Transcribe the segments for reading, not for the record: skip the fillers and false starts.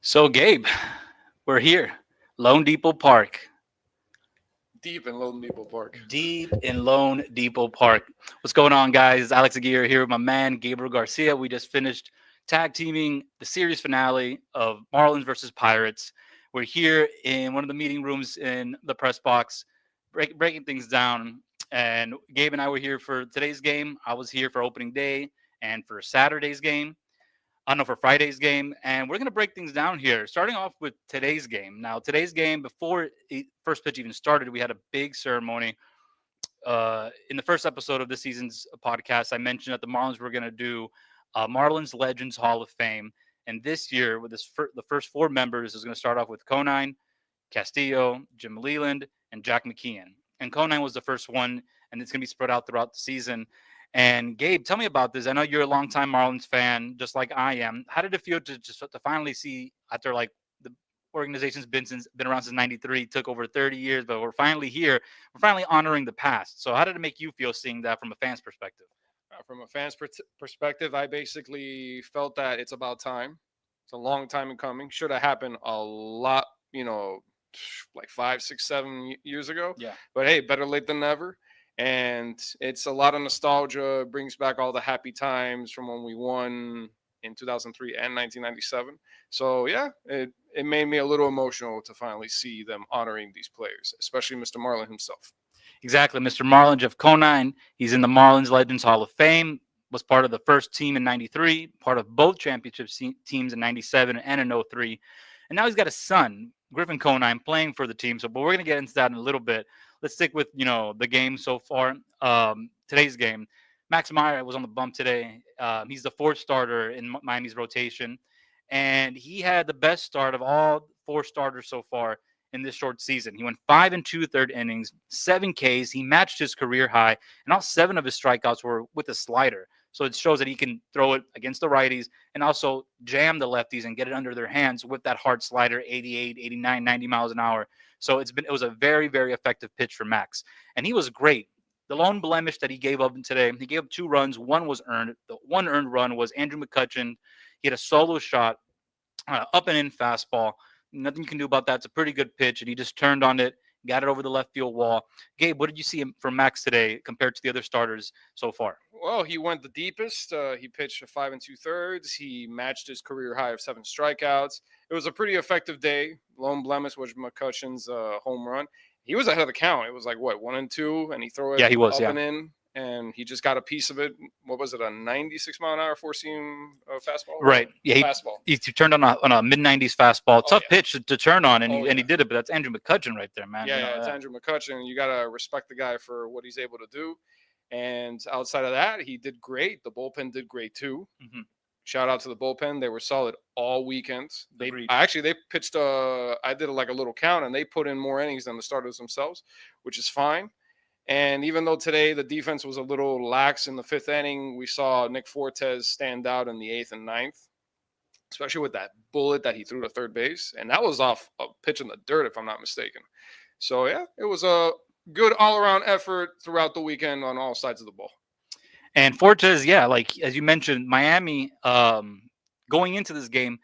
So, Gabe, we're here, Lone Depot Park, Deep in Lone Depot Park. deep in Lone Depot Park. What's going on, guys? Alex Aguirre here with my man Gabriel Garcia. We just finished tag teaming the series finale of Marlins versus Pirates. We're here in one of the meeting rooms in the press box, breaking things down. And Gabe and I were here for today's game. I was here for opening day and for Saturday's game. I know for Friday's game, and we're going to break things down here. Starting off with today's game. Now, today's game, before first pitch even started, we had a big ceremony. In the first episode of this season's podcast, I mentioned that the Marlins were going to do Marlins Legends Hall of Fame, and this year, with the first four members, is going to start off with Conine, Castillo, Jim Leland, and Jack McKeon. And Conine was the first one, and it's going to be spread out throughout the season. And Gabe, tell me about this. I know you're a longtime Marlins fan, just like I am. How did it feel to finally see after like the organization's been around since '93, took over 30 years, but we're finally here. We're finally honoring the past. So how did it make you feel seeing that from a fan's perspective? From a fan's perspective, I basically felt that it's about time. It's a long time in coming. Should have happened a lot, like 5, 6, 7 years ago. Yeah. But hey, better late than never. And it's a lot of nostalgia. It brings back all the happy times from when we won in 2003 and 1997. So yeah, it made me a little emotional to finally see them honoring these players, especially Mr. Marlin himself. Exactly. Mr. Marlin, Jeff Conine, he's in the Marlins Legends Hall of Fame, was part of the first team in 93, part of both championship teams in 97 and in 03. And now he's got a son, Griffin Conine, playing for the team. So, but we're going to get into that in a little bit. Let's stick with, the game so far. Today's game. Max Meyer was on the bump today. He's the fourth starter in Miami's rotation. And he had the best start of all four starters so far in this short season. He went 5 2/3 innings, 7 Ks. He matched his career high, and all 7 of his strikeouts were with a slider. So it shows that he can throw it against the righties and also jam the lefties and get it under their hands with that hard slider, 88, 89, 90 miles an hour. So it was a very, very effective pitch for Max. And he was great. The lone blemish that he gave up today, he gave up 2 runs. One was earned. The one earned run was Andrew McCutchen. He had a solo shot, up and in fastball. Nothing you can do about that. It's a pretty good pitch, and he just turned on it, got it over the left field wall. Gabe, what did you see from Max today compared to the other starters so far? Well, he went the deepest. He pitched a 5 2/3. He matched his career high of 7 strikeouts. It was a pretty effective day. Lone blemish was McCutcheon's home run. He was ahead of the count. It was like, what, 1-2, and he threw it He was, up and in, and he just got a piece of it. What was it, a 96-mile-an-hour four-seam fastball? Right. Yeah, fastball. He turned on a mid-90s fastball. Tough yeah. pitch to turn on, and Oh, he did it, but that's Andrew McCutchen right there, man. Yeah, it's Andrew McCutchen. You got to respect the guy for what he's able to do. And outside of that, he did great. The bullpen did great, too. Mm-hmm. Shout out to the bullpen. They were solid all weekend. They pitched I did like a little count, and they put in more innings than the starters themselves, which is fine. And even though today the defense was a little lax in the 5th inning, we saw Nick Fortes stand out in the 8th and 9th, especially with that bullet that he threw to third base. And that was off a pitch in the dirt, if I'm not mistaken. So, yeah, it was a good all-around effort throughout the weekend on all sides of the ball. And Fortes, like as you mentioned, Miami going into this game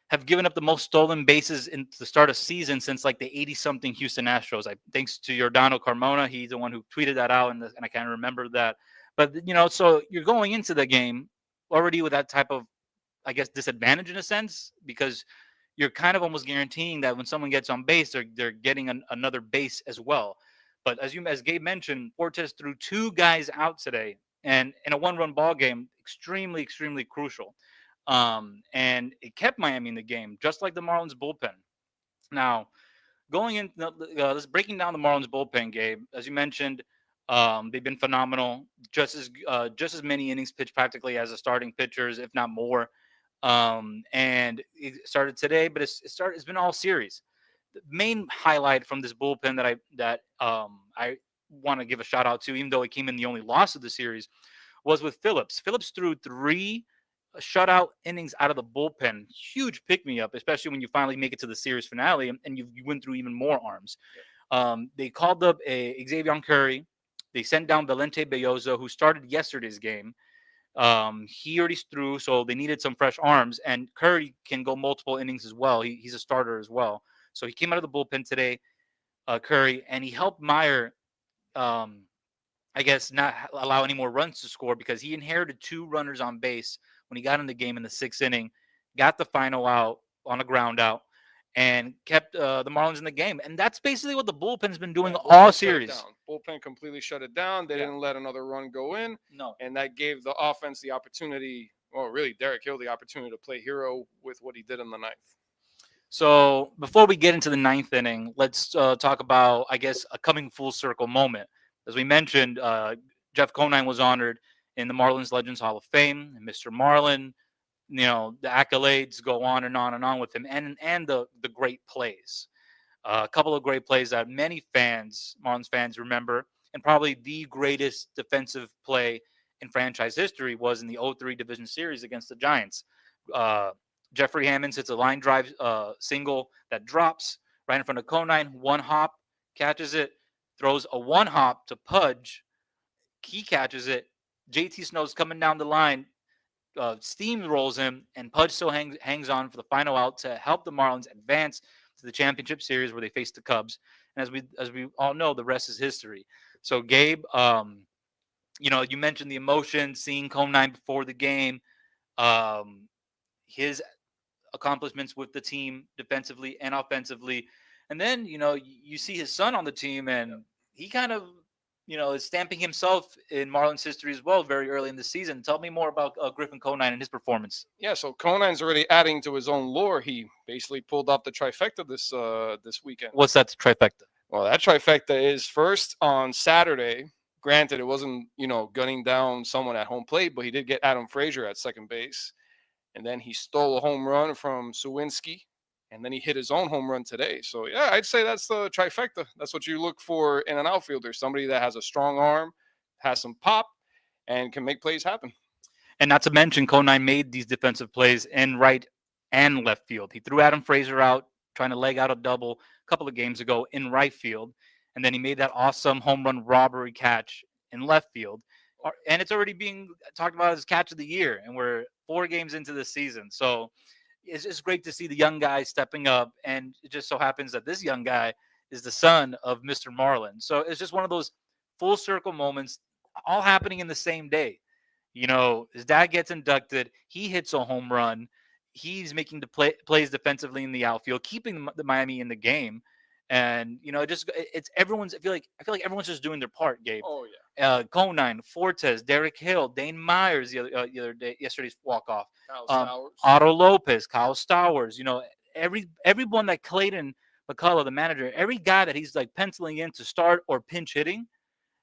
have given up the most stolen bases in the start of season since like the 80-something Houston Astros. Thanks to Giordano Carmona, he's the one who tweeted that out, and I can't remember that. But so you're going into the game already with that type of, I guess, disadvantage in a sense, because you're kind of almost guaranteeing that when someone gets on base, they're getting another base as well. But as Gabe mentioned, Fortes threw 2 guys out today, and in a 1-run ball game, extremely, extremely crucial. And it kept Miami in the game, just like the Marlins bullpen. Now, going in, let's breaking down the Marlins bullpen, Gabe. As you mentioned, they've been phenomenal. Just as many innings pitched practically as the starting pitchers, if not more. And it started today, but it's been all series. The main highlight from this bullpen that I want to give a shout out to, even though it came in the only loss of the series, was with Phillips. Phillips threw 3 shutout innings out of the bullpen. Huge pick me up, especially when you finally make it to the series finale and you went through even more arms. They called up Xavier Curry. They sent down Valente Bellozo, who started yesterday's game. He already threw, so they needed some fresh arms. And Curry can go multiple innings as well. He's a starter as well. So he came out of the bullpen today, Curry, and he helped Meyer, um, I guess, not allow any more runs to score because he inherited two runners on base when he got in the game in the sixth inning, got the final out on a ground out, and kept the Marlins in the game. And that's basically what the bullpen's been doing Yeah, all bullpen shut it series. down. Bullpen completely shut it down. They Yeah. didn't let another run go in, No. and that gave the offense the opportunity. Well, really, Derek Hill the opportunity to play hero with what he did in the ninth. So before we get into the ninth inning, let's talk about, I guess, a coming full circle moment. As we mentioned, Jeff Conine was honored in the Marlins Legends Hall of Fame. Mr. Marlin, the accolades go on and on and on with him, and the great plays. A couple of great plays that many fans, Marlins fans, remember, and probably the greatest defensive play in franchise history was in the '03 Division Series against the Giants. Uh, Jeffrey Hammonds hits a line drive single that drops right in front of Conine. One hop, catches it, throws a one hop to Pudge. He catches it. JT Snow's coming down the line, steamrolls him, and Pudge still hangs on for the final out to help the Marlins advance to the championship series where they face the Cubs. And as we all know, the rest is history. So Gabe, you mentioned the emotion, seeing Conine before the game, um, his accomplishments with the team defensively and offensively, and then you see his son on the team, and he kind of is stamping himself in Marlins history as well very early in the season. Tell me more about Griffin Conine and his performance. Yeah, so Conine's already adding to his own lore. He basically pulled off the trifecta this weekend. What's that trifecta? Well, that trifecta is first on Saturday. Granted, it wasn't gunning down someone at home plate, but he did get Adam Frazier at second base, and then he stole a home run from Sawinski, and then he hit his own home run today. So yeah, I'd say that's the trifecta. That's what you look for in an outfielder: somebody that has a strong arm, has some pop, and can make plays happen. And not to mention, Conine made these defensive plays in right and left field. He threw Adam Frazier out, trying to leg out a double a couple of games ago in right field. And then he made that awesome home run robbery catch in left field. And it's already being talked about as catch of the year. And we're 4 games into the season. So it's just great to see the young guys stepping up. And it just so happens that this young guy is the son of Mr. Marlin. So it's just one of those full circle moments, all happening in the same day. His dad gets inducted. He hits a home run. He's making the plays defensively in the outfield, keeping the Miami in the game. And it's everyone's. I feel like everyone's just doing their part, Gabe. Oh yeah. Conine, Fortes, Derek Hill, Dane Myers the other day, yesterday's walk off. Kyle Otto Lopez, Kyle Stowers. Everyone that Clayton McCullough, the manager, every guy that he's like penciling in to start or pinch hitting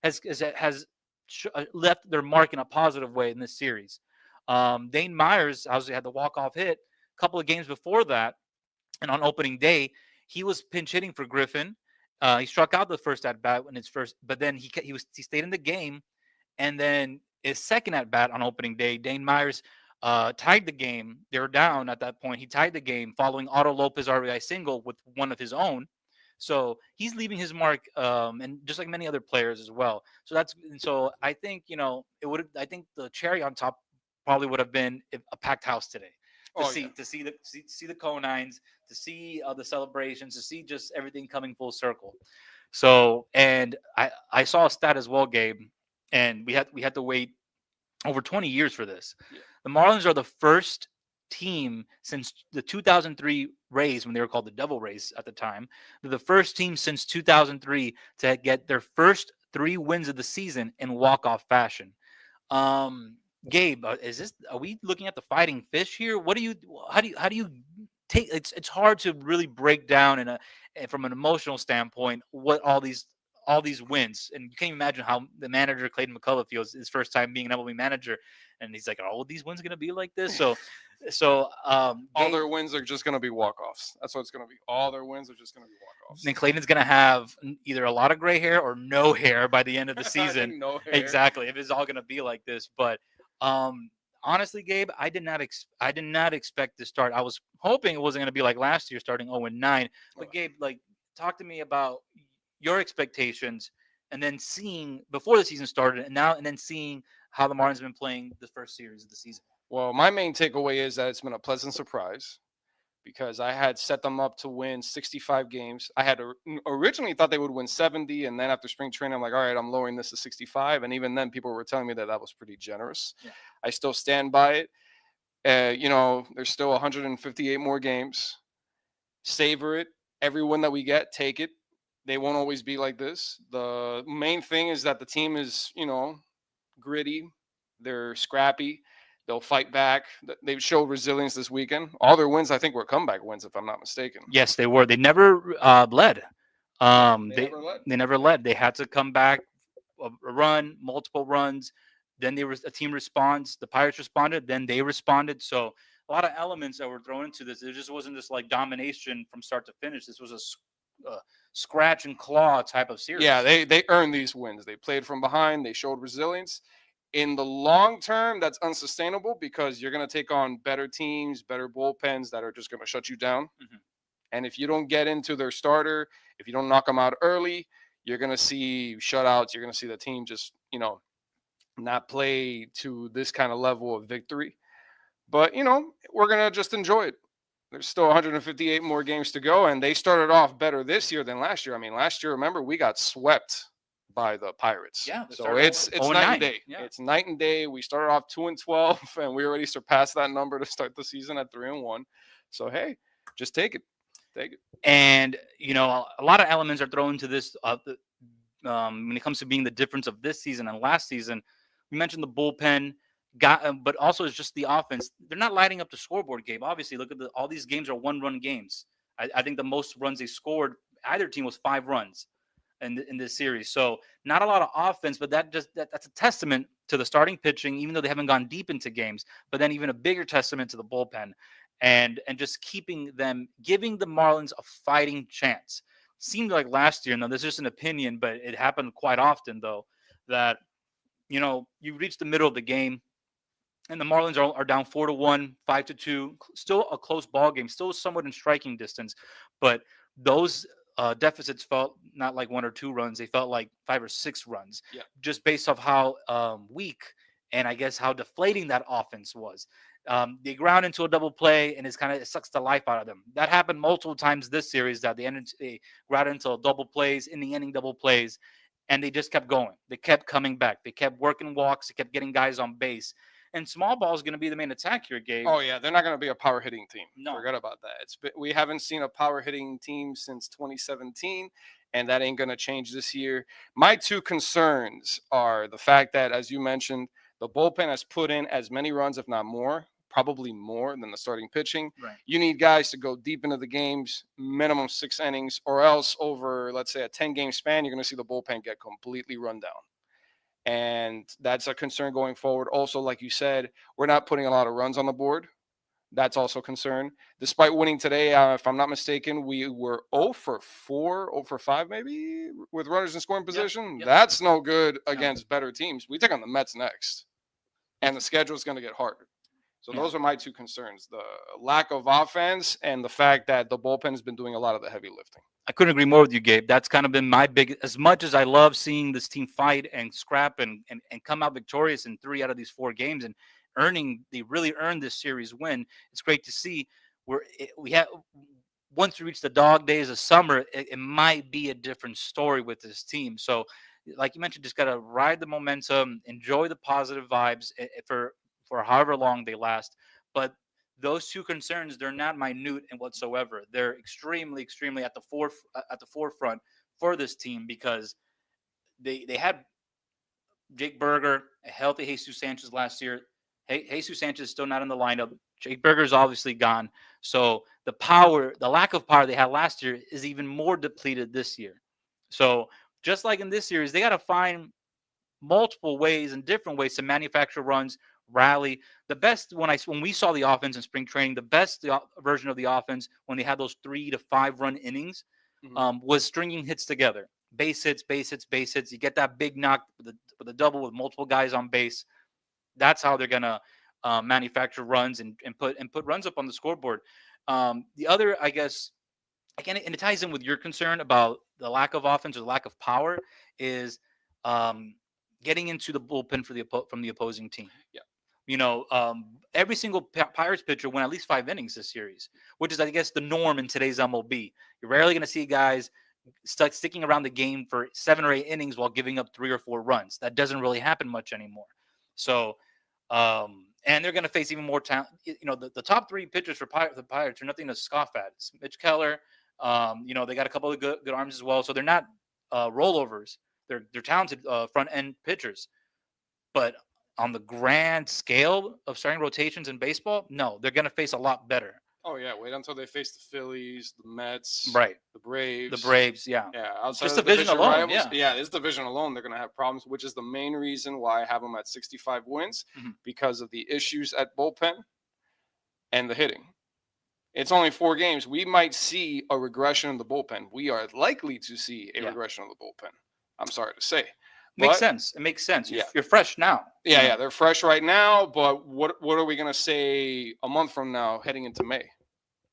has left their mark in a positive way in this series. Dane Myers obviously had the walk-off hit a couple of games before that, and on opening day, he was pinch hitting for Griffin. He struck out the first at bat in his first, but then he stayed in the game, and then his second at bat on opening day, Dane Myers tied the game. They were down at that point. He tied the game following Otto Lopez RBI single with one of his own. So he's leaving his mark, and just like many other players as well. So I think it would. I think the cherry on top probably would have been a packed house today to see the Conines, to see the celebrations, to see just everything coming full circle. So, and I saw a stat as well, Gabe, and we had to wait over 20 years for this. Yeah. The Marlins are the first team since the 2003 Rays, when they were called the Devil Rays at the time. They're the first team since 2003 to get their first 3 wins of the season in walk-off fashion. Gabe, are we looking at the fighting fish here? How do you take? It's hard to really break down from an emotional standpoint what all these wins, and you can't imagine how the manager Clayton McCullough feels his first time being an MLB manager, and he's like, "Are all these wins going to be like this?" So all their wins are just going to be walk-offs. That's what it's going to be. All their wins are just going to be walk-offs. And Clayton's going to have either a lot of gray hair or no hair by the end of the season. No hair. Exactly, if it's all going to be like this. But honestly, Gabe, I did not expect to start. I was hoping it wasn't going to be like last year, starting 0-9. But Gabe, talk to me about your expectations, and then seeing before the season started, and then seeing how the Marlins have been playing the first series of the season. Well, my main takeaway is that it's been a pleasant surprise because I had set them up to win 65 games. I had originally thought they would win 70, and then after spring training, I'm like, all right, I'm lowering this to 65. And even then, people were telling me that that was pretty generous. Yeah. I still stand by it. There's still 158 more games. Savor it. Every win that we get, take it. They won't always be like this. The main thing is that the team is, gritty. They're scrappy. They'll fight back. They've showed resilience this weekend. All their wins, I think, were comeback wins, if I'm not mistaken. Yes, they were. They never led. They They never led. they never led. They had to come back, a run, multiple runs. Then they were a team response. The Pirates responded. Then they responded. So a lot of elements that were thrown into this. It just wasn't just like domination from start to finish. This was a scratch and claw type of series. Yeah, they earned these wins. They played from behind. They showed resilience. In the long term, that's unsustainable because you're going to take on better teams, better bullpens that are just going to shut you down. Mhm. And if you don't get into their starter, if you don't knock them out early, you're going to see shutouts. You're going to see the team just, not play to this kind of level of victory. But, we're going to just enjoy it. There's still 158 more games to go, and they started off better this year than last year. I mean, last year, remember, we got swept by the Pirates. Yeah, so it's night 0-9. and day. Yeah. It's night and day. We started off 2-12, and we already surpassed that number to start the season at 3-1. So hey, just take it. Take it. And a lot of elements are thrown into this. When it comes to being the difference of this season and last season, we mentioned the bullpen. But also it's just the offense. They're not lighting up the scoreboard, Gabe. Obviously, look at all these games are one-run games. I think the most runs they scored either team was 5 runs in this series. So not a lot of offense, but that's a testament to the starting pitching, even though they haven't gone deep into games. But then even a bigger testament to the bullpen and just giving the Marlins a fighting chance. Seemed like last year. Now this is just an opinion, but it happened quite often though that you reach the middle of the game and the Marlins are down 4-1, 5-2. Still a close ball game, still somewhat in striking distance, but those deficits felt not like 1 or 2 runs; they felt like 5 or 6 runs, Yeah. just based off how weak and I guess how deflating that offense was. They ground into a double play, and it sucks the life out of them. That happened multiple times this series. That they ground into double plays, in the inning double plays, and they just kept going. They kept coming back. They kept working walks. They kept getting guys on base. And small ball is going to be the main attack here, Gabe. Oh yeah, they're not going to be a power hitting team. No. Forget about that. We haven't seen a power hitting team since 2017, and that ain't going to change this year. My 2 concerns are the fact that, as you mentioned, the bullpen has put in as many runs, if not more, probably more than the starting pitching. Right. You need guys to go deep into the games, minimum 6 innings, or else over, let's say, a 10-game span, you're going to see the bullpen get completely run down. And that's a concern going forward. Also, like you said, we're not putting a lot of runs on the board. That's also a concern. Despite winning today, if I'm not mistaken, we were 0 for 4, 0 for 5 maybe with runners in scoring position. Yep. That's no good against better teams. We take on the Mets next, and the schedule is going to get harder. So those are my 2 concerns: the lack of offense and the fact that the bullpen has been doing a lot of the heavy lifting. I couldn't agree more with you, Gabe. That's kind of been my big. As much as I love seeing this team fight and scrap and come out victorious in 3 out of these 4 games and they really earned this series win. It's great to see. Once we reach the dog days of summer, it might be a different story with this team. So, like you mentioned, just got to ride the momentum, enjoy the positive vibes for however long they last. But those 2 concerns, they're not minute in whatsoever. They're extremely, extremely at the forefront for this team because they had Jake Berger, a healthy Jesus Sanchez last year. Jesus Sanchez is still not in the lineup. Jake Berger's obviously gone. So the lack of power they had last year is even more depleted this year. So just like in this series, they got to find multiple ways and different ways to manufacture runs, rally. The best when we saw the offense in spring training, the best version of the offense when they had those 3 to 5 run innings was stringing hits together, base hits, base hits, base hits. You get that big knock with a double with multiple guys on base. That's how they're gonna manufacture runs and put runs up on the scoreboard. The other, I guess, again, and it ties in with your concern about the lack of offense or the lack of power is getting into the bullpen for from the opposing team. Yeah. Every single Pirates pitcher went at least 5 innings this series, which is, I guess, the norm in today's MLB. You're rarely going to see guys sticking around the game for 7 or 8 innings while giving up 3 or 4 runs. That doesn't really happen much anymore. So, and they're going to face even more talent. The top three pitchers for the Pirates are nothing to scoff at. It's Mitch Keller. They got a couple of good arms as well. So they're not rollovers. They're talented front end pitchers, but on the grand scale of starting rotations in baseball, no, they're going to face a lot better. Oh yeah, wait until they face the Phillies, the Mets, right? The Braves. The Braves, yeah. Yeah, outside just of the division alone, rivals, yeah, this division alone, they're going to have problems, which is the main reason why I have them at 65 wins because of the issues at bullpen and the hitting. It's only 4 games. We might see a regression in the bullpen. We are likely to see a regression in the bullpen. I'm sorry to say. Makes sense. It makes sense. Yeah. You're fresh now. Yeah, they're fresh right now, but what are we going to say a month from now heading into May?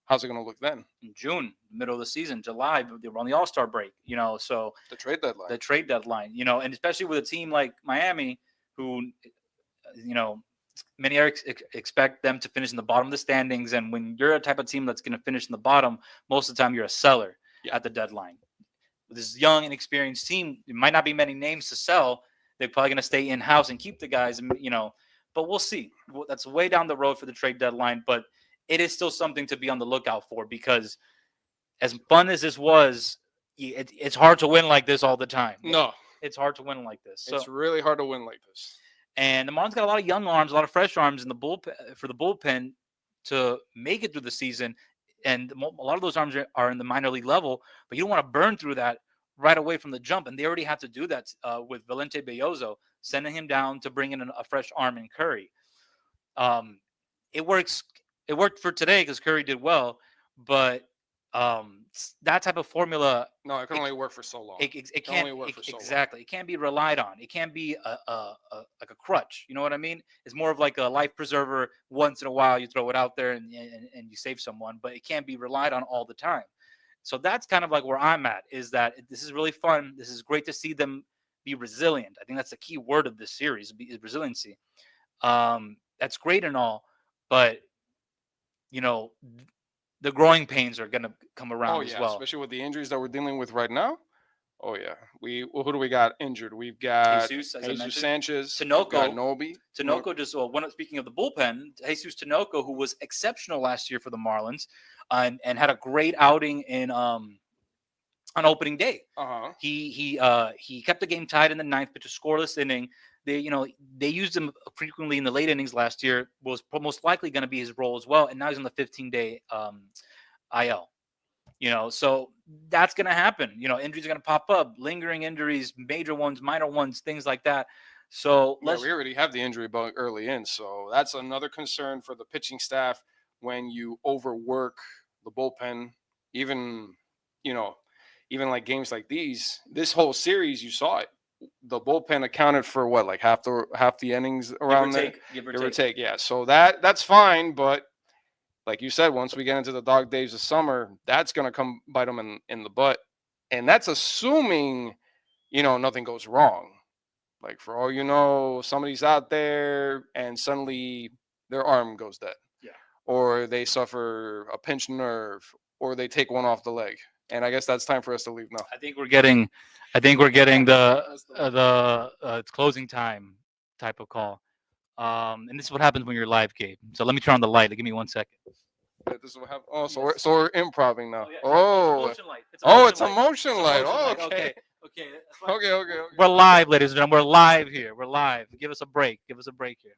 How's it going to look then? In June, middle of the season, July, they're on the All-Star break, so the trade deadline. And especially with a team like Miami, who, many expect them to finish in the bottom of the standings. And when you're a type of team that's going to finish in the bottom, most of the time you're a seller at the deadline. With this young and experienced team, there might not be many names to sell. They're probably going to stay in-house and keep the guys, but we'll see. That's way down the road for the trade deadline, but it is still something to be on the lookout for, because as fun as this was, it's hard to win like this all the time. No. It's hard to win like this. So, it's really hard to win like this. And the Marlins got a lot of young arms, a lot of fresh arms in the bullpen for the bullpen to make it through the season. And a lot of those arms are in the minor league level, but you don't want to burn through that right away from the jump. And they already have to do that with Valente Belloso, sending him down to bring in a fresh arm in Curry. It worked for today because Curry did well, but that type of formula, no, it can only work for so long. It can't only work for so long. It can't be relied on. It can't be like a crutch. You know what I mean? It's more of like a life preserver. Once in a while, you throw it out there and you save someone, but it can't be relied on all the time. So that's kind of like where I'm at. Is that this is really fun. This is great to see them be resilient. I think that's the key word of this series: is resiliency. That's great and all, but the growing pains are going to come around as well. Especially with the injuries that we're dealing with right now. Oh, yeah. Who do we got injured? We've got Jesus Sanchez, Tinoco. Nobi. Tinoco, speaking of the bullpen, Jesus Tinoco, who was exceptional last year for the Marlins and had a great outing on opening day. He kept the game tied in the ninth, pitched a scoreless inning. They used him frequently in the late innings last year. Was most likely going to be his role as well, and now he's on the 15-day IL. So that's going to happen. Injuries are going to pop up, lingering injuries, major ones, minor ones, things like that. So we already have the injury bug early in, so that's another concern for the pitching staff when you overwork the bullpen. Even like games like these, this whole series, you saw it. The bullpen accounted for what, half the innings around there, give or take. Yeah, so that's fine, but like you said, once we get into the dog days of summer, that's going to come bite them in the butt, and that's assuming nothing goes wrong. Like, for all you know, somebody's out there and suddenly their arm goes dead, or they suffer a pinched nerve, or they take one off the leg. And I guess that's time for us to leave now. I think we're getting the it's closing time type of call. And this is what happens when you're live, Gabe. So let me turn on the light. Give me 1 second. Yeah, this is what happened. Oh, so we're improving now. It's a motion light. Okay. Okay. We're live, ladies and gentlemen. We're live here. We're live. Give us a break. Give us a break here.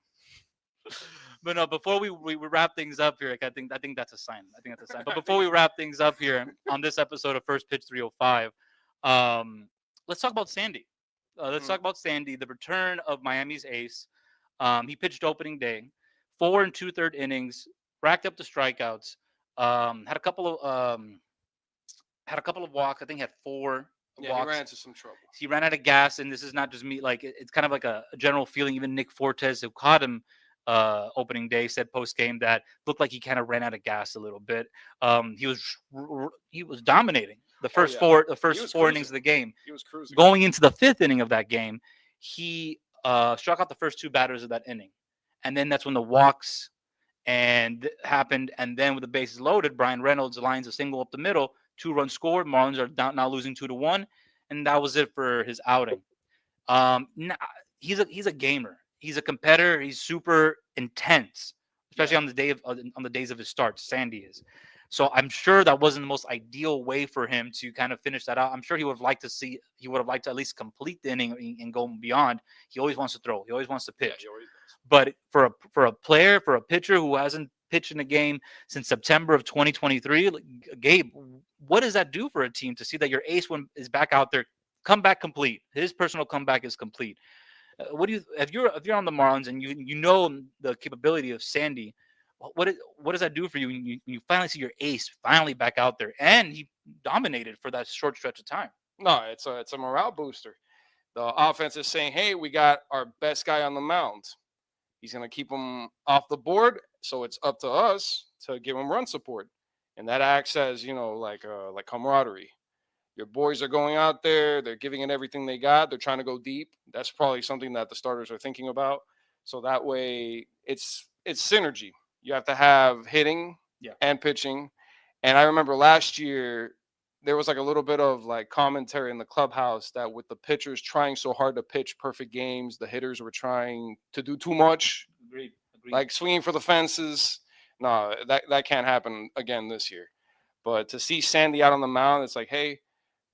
But no, before we wrap things up here, I think that's a sign. But before we wrap things up here on this episode of First Pitch 305, let's talk about Sandy. Talk about Sandy, the return of Miami's ace. He pitched opening day, 4 2/3 innings, racked up the strikeouts. Had a couple of walks. I think he had 4 walks. He ran into some trouble. He ran out of gas, and this is not just me. Like, it's kind of like a general feeling. Even Nick Fortes, who caught him opening day, said post game that looked like he kind of ran out of gas a little bit. He was dominating the first four innings of the game. He was cruising. Going into the 5th inning of that game, he struck out the first two batters of that inning, and then that's when the walks and happened. And then with the bases loaded, Brian Reynolds lines a single up the middle, 2 runs scored. Marlins are down, now losing 2-1, and that was it for his outing. Nah, he's a gamer. He's a competitor. He's super intense, especially Yeah. on the days of his starts. Sandy is. So I'm sure that wasn't the most ideal way for him to kind of finish that out. I'm sure he would have liked to at least complete the inning and go beyond. He always wants to throw. He always wants to Yeah, pitch. he always does. But for a pitcher who hasn't pitched in a game since September of 2023, Gabe, what does that do for a team to see that your ace one is back out there, comeback complete? His personal comeback is complete. What do you if you're on the Marlins and you know the capability of Sandy? What does that do for you when you finally see your ace finally back out there and he dominated for that short stretch of time? No, it's a morale booster. The offense is saying, "Hey, we got our best guy on the mound. He's going to keep him off the board, so it's up to us to give him run support." And that acts as, like camaraderie. Your boys are going out there, they're giving it everything they got, they're trying to go deep. That's probably something that the starters are thinking about. So that way it's synergy. You have to have hitting Yeah. and pitching. And I remember last year there was like a little bit of like commentary in the clubhouse that with the pitchers trying so hard to pitch perfect games, the hitters were trying to do too much, Agreed. Agreed. like swinging for the fences. No, that can't happen again this year. But to see Sandy out on the mound, it's like, hey,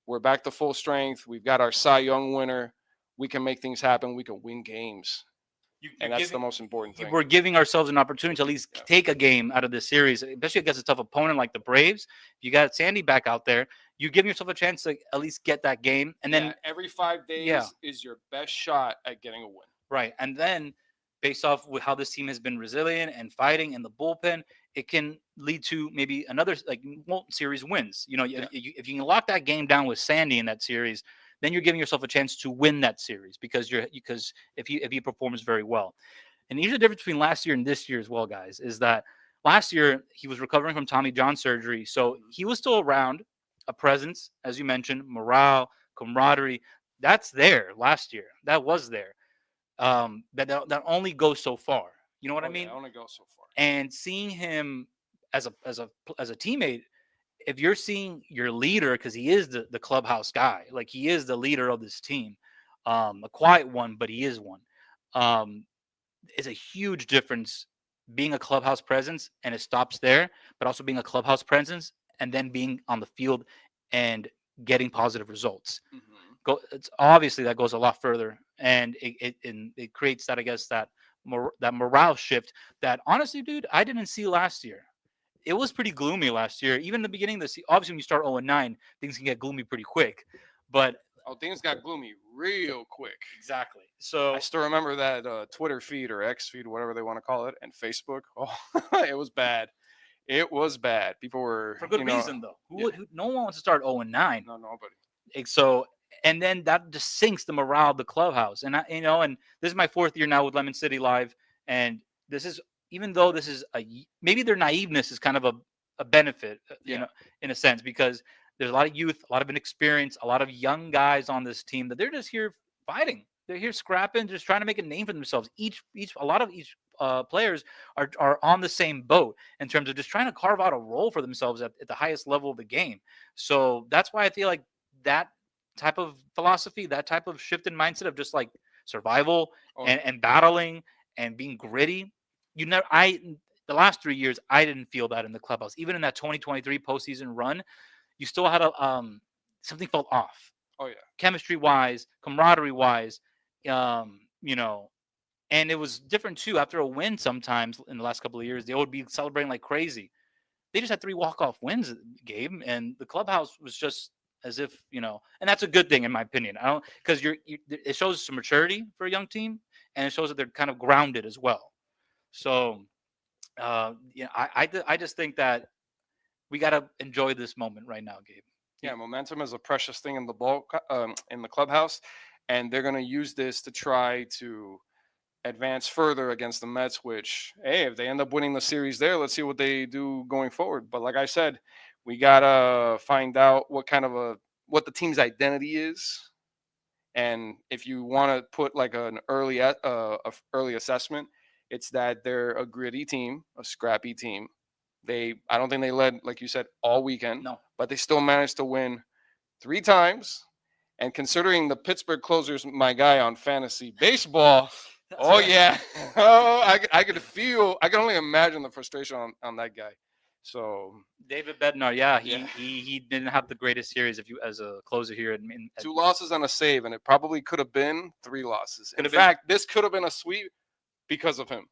we're back to full strength. We've got our Cy Young winner. We can make things happen. We can win games, You're and that's the giving most important thing. we're giving ourselves an opportunity to at least Yeah. take a game out of this series, especially against a tough opponent like the Braves. If you got Sandy back out there, you give yourself a chance to at least get that game, and then Every 5 days yeah. is your best shot at getting a win. right, and then based off with how this team has been resilient and fighting in the bullpen, it can lead to maybe another like series wins. Yeah. If you can lock that game down with Sandy in that series, then you're giving yourself a chance to win that series because if he performs very well. And here's the difference between last year and this year as well, guys, is that last year he was recovering from Tommy John surgery. So he was still around, a presence, as you mentioned, morale, camaraderie. That's there last year. That was there. That only goes so far. You know what I mean? I only go so far. And seeing him as a teammate, if you're seeing your leader, because he is the clubhouse guy, like he is the leader of this team, a quiet one, but he is one. Um, is a huge difference being a clubhouse presence and it stops there, but also being a clubhouse presence and then being on the field and getting positive results. It's obviously that goes a lot further, and it creates that, I guess, that morale shift that honestly, dude, I didn't see last year. It was pretty gloomy last year. Even in the beginning of the season, obviously when you start 0-9, things can get gloomy pretty quick. But Things got gloomy real quick. exactly. So I still remember that Twitter feed or X feed, whatever they want to call it, and Facebook. Oh, it was bad. It was bad. People were for good reason, though. No one wants to start 0-9. No, nobody. So, and then that just sinks the morale of the clubhouse. And and this is my 4th year now with Lemon City Live, and this is, even though this is maybe their naiveness is kind of a benefit, in a sense, because there's a lot of youth, a lot of inexperience, a lot of young guys on this team that they're just here fighting. They're here scrapping, just trying to make a name for themselves. A lot of each players are on the same boat in terms of just trying to carve out a role for themselves at the highest level of the game. So that's why I feel like that type of philosophy, that type of shift in mindset of just like survival and battling and being gritty. The last 3 years, I didn't feel that in the clubhouse. Even in that 2023 postseason run, you still had something felt off. Oh yeah, chemistry wise, camaraderie wise, um, you know, and it was different too. After a win, sometimes in the last couple of years, they would be celebrating like crazy. They just had 3 walk-off wins game, and the clubhouse was just as if, and that's a good thing in my opinion. I don't because it shows some maturity for a young team, and it shows that they're kind of grounded as well. So, I just think that we got to enjoy this moment right now, Gabe. Yeah, momentum is a precious thing in in the clubhouse, and they're going to use this to try to advance further against the Mets. Which, hey, if they end up winning the series there, let's see what they do going forward. But like I said, we gotta find out what the team's identity is, And if you want to put like an early assessment, it's that they're a gritty team, a scrappy team. I don't think they led, like you said, all weekend, No. but they still managed to win 3 times. And considering the Pittsburgh closer's my guy on fantasy baseball, oh yeah, oh I can only imagine the frustration on that guy. So David Bednar, yeah, yeah, he didn't have the greatest series if you as a closer here. At 2 losses and a save, and it probably could have been 3 losses. Could In have been. fact, this could have been a sweep because of him.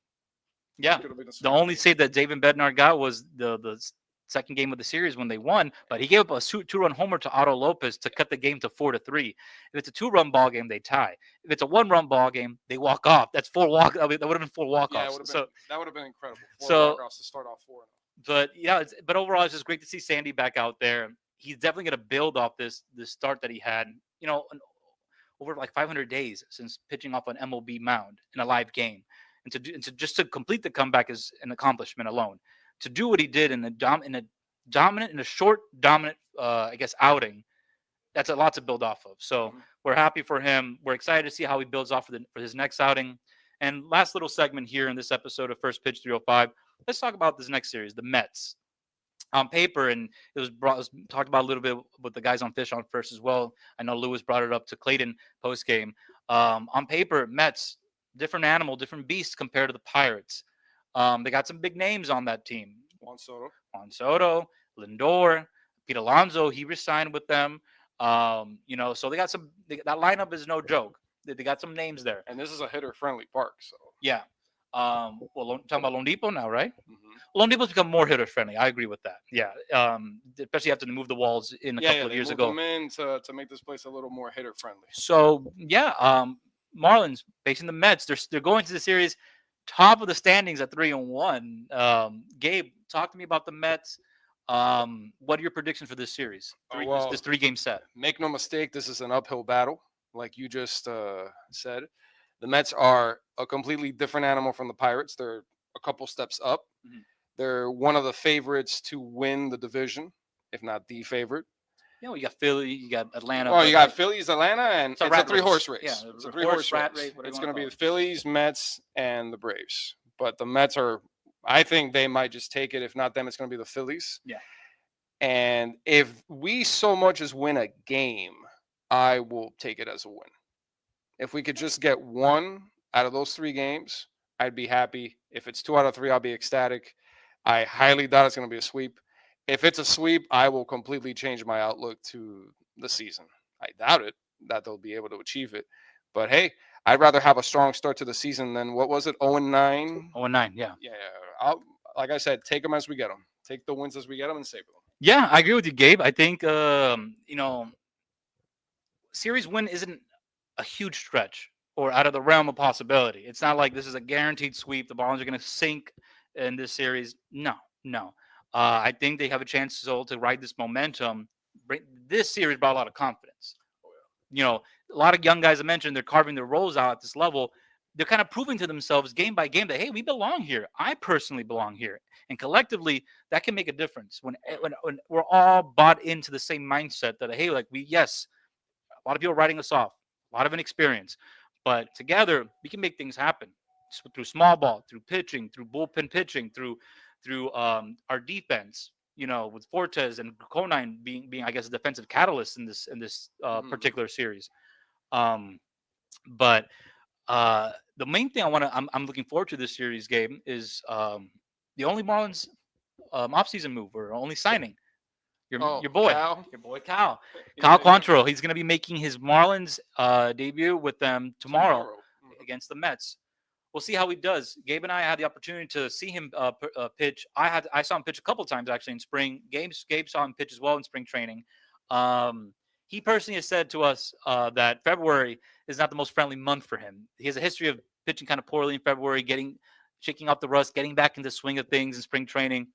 Yeah, Could have been a the sweep. only save that David Bednar got was the second game of the series when they won, but he gave up a 2-run homer to Otto Lopez to cut the game to 4-3. If it's a 2-run ball game, they tie. If it's a 1-run ball game, they walk off. That's 4 walk. I mean, that would have been 4 walk Yeah, offs. that would have been incredible. 4 so walk-offs to start off 4. but yeah, but overall, it's just great to see Sandy back out there. He's definitely going to build off this start that he had. Over like 500 days since pitching off an MLB mound in a live game, and to just to complete the comeback is an accomplishment alone. To do what he did in a short dominant, I guess, outing, that's a lot to build off of. So we're happy for him. We're excited to see how he builds off for his next outing. And last little segment here in this episode of First Pitch 305. Let's talk about this next series, the Mets. On paper, and it was talked about a little bit with the guys on Fish on First as well. I know Lewis brought it up to Clayton post game. On paper, Mets, different animal, different beast compared to the Pirates. They got some big names on that team. Juan Soto, Lindor, Pete Alonso. He resigned with them. So they got that lineup is no joke. They got some names there, and this is a hitter-friendly park. So yeah. Talking about Lone Depot now, right? Mm-hmm. Lone Depot's become more hitter friendly. I agree with that. Yeah. Especially after they moved the walls in a couple of years ago. Them in to make this place a little more hitter friendly. So yeah, Marlins facing the Mets. They're going to the series top of the standings at 3-1. Gabe, talk to me about the Mets. What are your predictions for this series? This 3-game set. Make no mistake, this is an uphill battle, like you just said. The Mets are a completely different animal from the Pirates. They're a couple steps up. Mm-hmm. They're one of the favorites to win the division, if not the favorite. You got Philly, you got Atlanta. Oh, you got Phillies, Atlanta, and it's a 3-horse race. Yeah, it's a 3-horse race. It's going to be the Phillies, Mets, and the Braves. But the Mets I think they might just take it. If not them, it's going to be the Phillies. Yeah. And if we so much as win a game, I will take it as a win. If we could just get one out of those 3 games, I'd be happy. If it's 2 out of 3, I'll be ecstatic. I highly doubt it's going to be a sweep. If it's a sweep, I will completely change my outlook to the season. I doubt it that they'll be able to achieve it. But hey, I'd rather have a strong start to the season than, what was it, 0-9? 0-9, yeah. Yeah. Like I said, take them as we get them. Take the wins as we get them and save them. Yeah, I agree with you, Gabe. I think, series win isn't a huge stretch or out of the realm of possibility. It's not like this is a guaranteed sweep. The Marlins are going to sink in this series. No. I think they have a chance to ride this momentum. This series brought a lot of confidence. A lot of young guys I mentioned, they're carving their roles out at this level. They're kind of proving to themselves game by game that, hey, we belong here. I personally belong here. And collectively, that can make a difference when we're all bought into the same mindset that, hey, a lot of people are writing us off. A lot of inexperience, but together we can make things happen through small ball, through pitching, through bullpen pitching, through our defense. With Fortes and Conine being I guess a defensive catalyst in this particular series. But the main thing I'm looking forward to this series, Gabe, is the only Marlins offseason move or only signing. Your boy, Cal. Your boy Cal Quantrill. He's going to be making his Marlins debut with them tomorrow against the Mets. We'll see how he does. Gabe and I had the opportunity to see him pitch. I saw him pitch a couple of times actually in spring. Gabe saw him pitch as well in spring training. He personally has said to us that February is not the most friendly month for him. He has a history of pitching kind of poorly in February, shaking off the rust, getting back into the swing of things in spring training.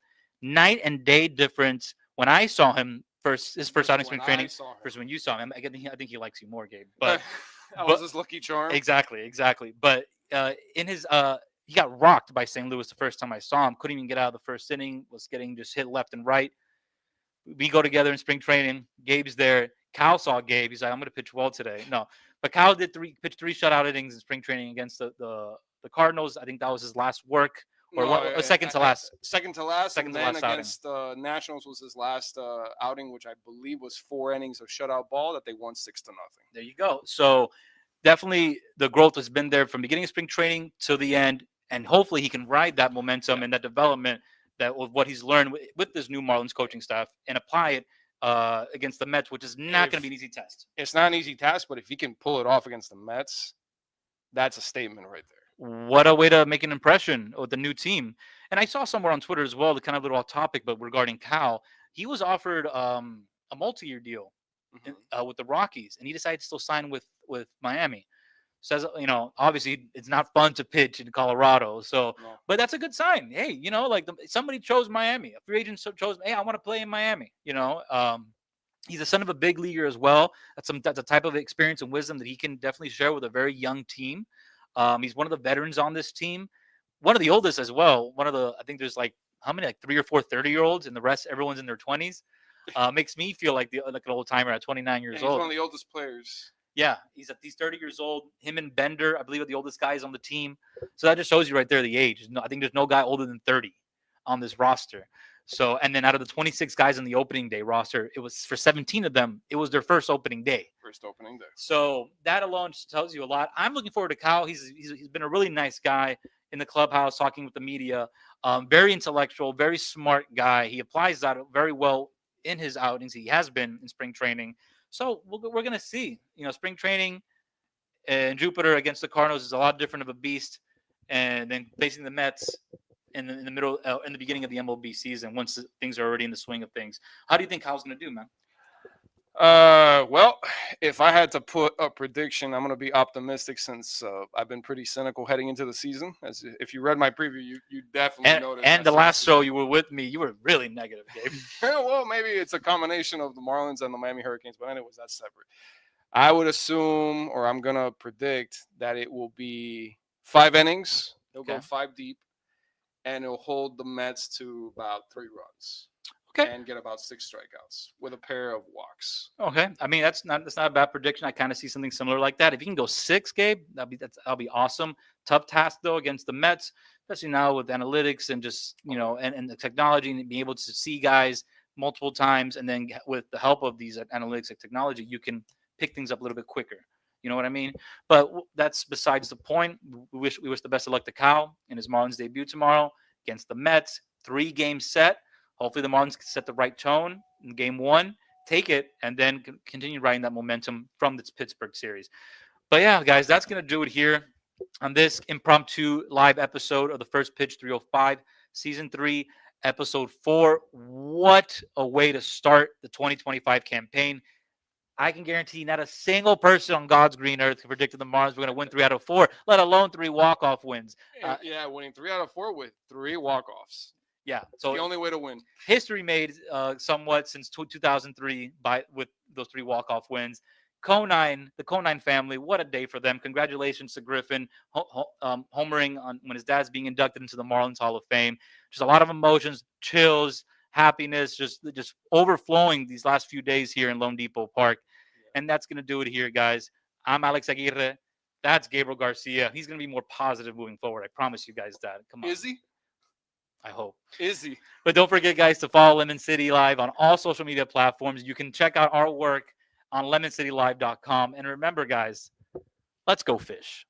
Night and day difference. When I saw him his first outing spring training, versus when you saw him, I think he likes you more, Gabe. But that was his lucky charm. Exactly. But in his he got rocked by St. Louis the first time I saw him. Couldn't even get out of the first inning. Was getting just hit left and right. We go together in spring training. Gabe's there. Cal saw Gabe. He's like, I'm going to pitch well today. No, but Cal pitched three shutout innings in spring training against the Cardinals. I think that was his last work, or No, what? Second to last. second to last, Second and to then last outing. against the Nationals was his last outing, which I believe was 4 innings of shutout ball that they won 6-0. There you go. So definitely the growth has been there from beginning of spring training to the end, and hopefully he can ride that momentum and that development that with what he's learned with this new Marlins coaching staff and apply it against the Mets, which is not going to be an easy test. It's not an easy task, but if he can pull it off against the Mets, that's a statement right there. What a way to make an impression with the new team. And I saw somewhere on Twitter as well, the kind of little off topic, but regarding Cal, he was offered a multi-year deal with the Rockies, and he decided to still sign with Miami. Says, obviously it's not fun to pitch in Colorado. So, but that's a good sign. Hey, like somebody chose Miami. A free agent chose, hey, I want to play in Miami. He's a son of a big leaguer as well. That's a type of experience and wisdom that he can definitely share with a very young team. He's one of the veterans on this team, one of the oldest as well. I think there's like how many, like 3 or 4 30-year-olds, and the rest everyone's in their 20s. Makes me feel like an old timer at 29 years old. He's one of the oldest players. Yeah, he's 30 years old. Him and Bender, I believe, are the oldest guys on the team. So that just shows you right there the age. I think there's no guy older than 30 on this roster. So, and then out of the 26 guys on the opening day roster, it was for 17 of them, it was their first opening day. So that alone just tells you a lot. I'm looking forward to Kyle. He's been a really nice guy in the clubhouse, talking with the media. Very intellectual, very smart guy. He applies that very well in his outings. He has been in spring training. So we're going to see, spring training in Jupiter against the Cardinals is a lot different of a beast. And then facing the Mets in the middle, in the beginning of the MLB season, once things are already in the swing of things. How do you think Kyle's going to do, man? Well, if I had to put a prediction, I'm going to be optimistic since I've been pretty cynical heading into the season. As if you read my preview, you definitely noticed. And the last show you were with me, you were really negative, Gabe. Well, maybe it's a combination of the Marlins and the Miami Hurricanes, but anyways, that's separate. I would assume, or I'm going to predict, that it will be 5 innings. They'll go 5 deep, and it'll hold the Mets to about 3 runs. Okay. And get about 6 strikeouts with a pair of walks. Okay. I mean, that's not a bad prediction. I kind of see something similar like that. If you can go 6, Gabe, that'll be awesome. Tough task though against the Mets, especially now with analytics and just and the technology and being able to see guys multiple times, and then with the help of these analytics and technology, you can pick things up a little bit quicker. You know what I mean? But that's besides the point. We wish the best of luck to Kyle in his Marlins debut tomorrow against the Mets. 3-game set. Hopefully the Marlins can set the right tone in game 1, take it, and then continue riding that momentum from this Pittsburgh series. But yeah, guys, that's going to do it here on this impromptu live episode of the First Pitch 305, Season 3, Episode 4. What a way to start the 2025 campaign. I can guarantee not a single person on God's green earth predicted the Marlins were going to win 3 out of 4, let alone 3 walk-off wins. Winning 3 out of 4 with 3 walk-offs. Yeah, so the only way to win. History made somewhat since 2003 with those 3 walk-off wins. The Conine family, what a day for them! Congratulations to Griffin, homering when his dad's being inducted into the Marlins Hall of Fame. Just a lot of emotions, chills, happiness, just overflowing these last few days here in Lone Depot Park, and that's gonna do it here, guys. I'm Alex Aguirre. That's Gabriel Garcia. He's gonna be more positive moving forward. I promise you guys that. Come on. Is he? I hope. Is he? But don't forget, guys, to follow Lemon City Live on all social media platforms. You can check out our work on lemoncitylive.com. And remember, guys, let's go fish.